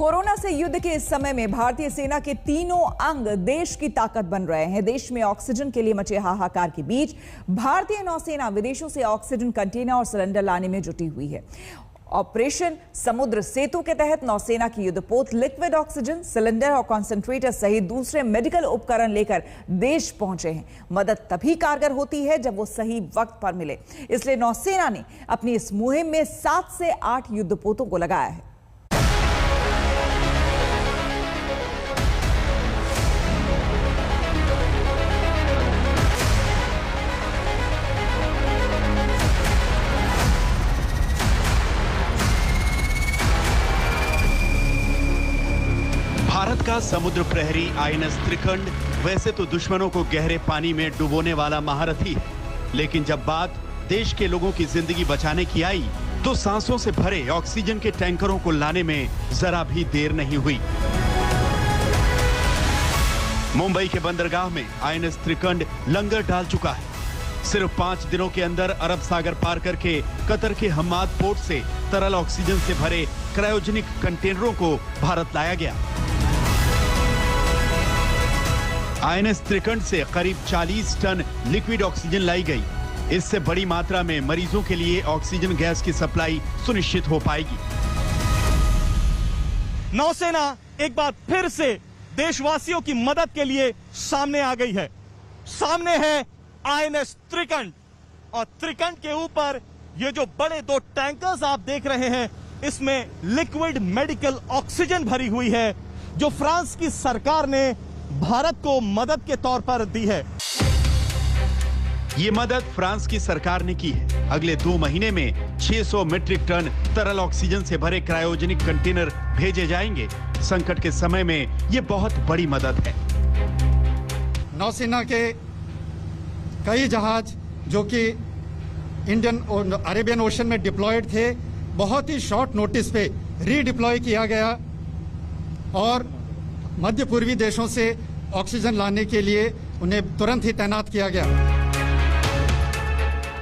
Corona से युद्ध के इस समय में भारतीय सेना के तीनों अंग देश की ताकत बन रहे हैं। देश में ऑक्सीजन के लिए मचे हाहाकार के बीच भारतीय नौसेना विदेशों से ऑक्सीजन कंटेनर और सिलेंडर लाने में जुटी हुई है। ऑपरेशन समुद्र सेतु के तहत नौसेना की युद्धपोत लिक्विड ऑक्सीजन, सिलेंडर और कॉन्सेंट्रेटर सहित दूसरे मेडिकल उपकरण लेकर देश पहुंचे हैं। मदद तभी कारगर होती है जब वो सही वक्त पर मिले, इसलिए नौसेना ने अपनी इस मुहिम में 7 से 8 युद्धपोतों को लगाया है। भारत का समुद्र प्रहरी आईएनएस त्रिकंड वैसे तो दुश्मनों को गहरे पानी में डुबोने वाला महारथी है, लेकिन जब बात देश के लोगों की जिंदगी बचाने की आई तो सांसों से भरे ऑक्सीजन के टैंकरों को लाने में जरा भी देर नहीं हुई। मुंबई के बंदरगाह में आईएनएस त्रिकंड लंगर डाल चुका है। सिर्फ 5 दिनों के अंदर अरब सागर पार करके कतर के हम्माद पोर्ट से तरल ऑक्सीजन से भरे क्रायोजेनिक कंटेनरों को भारत लाया गया। आईएनएस त्रिकंड से करीब 40 टन लिक्विड ऑक्सीजन लाई गई। इससे बड़ी मात्रा में मरीजों के लिए ऑक्सीजन गैस की सप्लाई सुनिश्चित हो पाएगी। नौसेना एक बार फिर से देशवासियों की मदद के लिए सामने आ गई है। सामने है आईएनएस त्रिकंड और त्रिकंड के ऊपर ये जो बड़े 2 टैंकर्स आप देख रहे हैं, इसमें लिक्विड मेडिकल ऑक्सीजन भरी हुई है, जो फ्रांस की सरकार ने भारत को मदद के तौर पर दी है। ये मदद फ्रांस की सरकार ने की है। अगले 2 महीने में 600 मीट्रिक टन तरल ऑक्सीजन से भरे क्रायोजेनिक कंटेनर भेजे जाएंगे। संकट के समय में ये बहुत बड़ी मदद है। नौसेना के कई जहाज जो कि इंडियन और अरेबियन ओशन में डिप्लॉयड थे, बहुत ही शॉर्ट नोटिस पे रीडिप्लॉय किया गया और मध्य पूर्वी देशों से ऑक्सीजन लाने के लिए उन्हें तुरंत ही तैनात किया गया।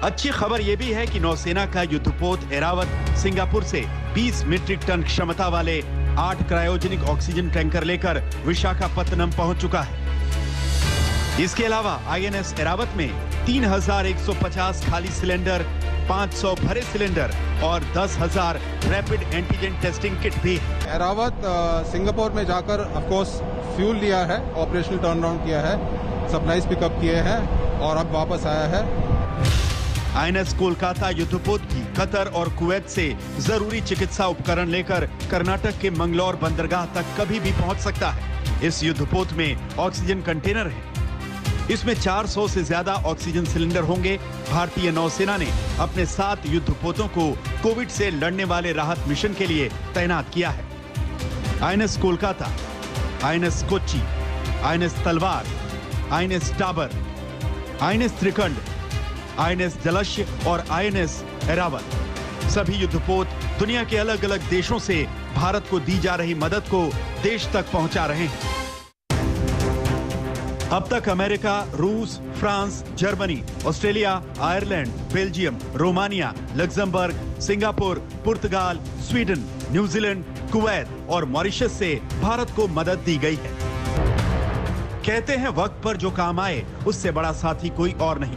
अच्छी खबर यह भी है कि नौसेना का युद्धपोत एरावत सिंगापुर से 20 मीट्रिक टन क्षमता वाले 8 क्रायोजेनिक ऑक्सीजन टैंकर लेकर विशाखापत्तनम पहुंच चुका है। इसके अलावा आईएनएस एरावत में 3150 खाली सिलेंडर, 500 भरे सिलेंडर और 10,000 रैपिड एंटीजन टेस्टिंग किट भी है। एरावत सिंगापुर में जाकर ऑफ कोर्स फ्यूल लिया है, ऑपरेशनल टर्न अराउंड किया है, सप्लाईज पिकअप किए हैं और अब वापस आया है। आईएनएस कोलकाता युद्धपोत की कतर और कुवैत से जरूरी चिकित्सा उपकरण लेकर कर्नाटक के मंगलौर बंदरगाह तक कभी भी पहुंच सकता है। इस युद्धपोत में ऑक्सीजन कंटेनर है। इसमें 400 से ज्यादा ऑक्सीजन सिलेंडर होंगे। भारतीय नौसेना ने अपने 7 युद्धपोतों को कोविड से लड़ने वाले राहत मिशन के लिए तैनात किया है। INS Kolkata, INS Kochi, INS तलवार, आईएनएस टाबर, आईएनएस त्रिकंड, आईएनएस जलश्य और आईएनएस एरावत, सभी युद्धपोत दुनिया के अलग अलग देशों से भारत को दी जा रही मदद को देश तक पहुंचा रहे हैं। अब तक अमेरिका, रूस, France, Germany, Australia, Ireland, Belgium, Romania, Luxembourg, Singapore, पुर्तगाल, स्वीडन, न्यूजीलैंड, कुवैत और मॉरिशस से भारत को मदद दी गई है। कहते हैं वक्त पर जो काम आए उससे बड़ा साथी कोई और नहीं।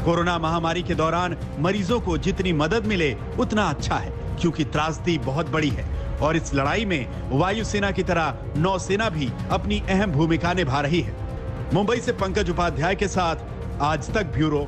कोरोना महामारी के दौरान मरीजों को जितनी मदद मिले उतना अच्छा है, क्योंकि त्रासदी बहुत बड़ी है और इस लड़ाई में वायुसेना की तरह नौसेना भी अपनी अहम भूमिका निभा रही है। मुंबई से पंकज उपाध्याय के साथ आज तक ब्यूरो।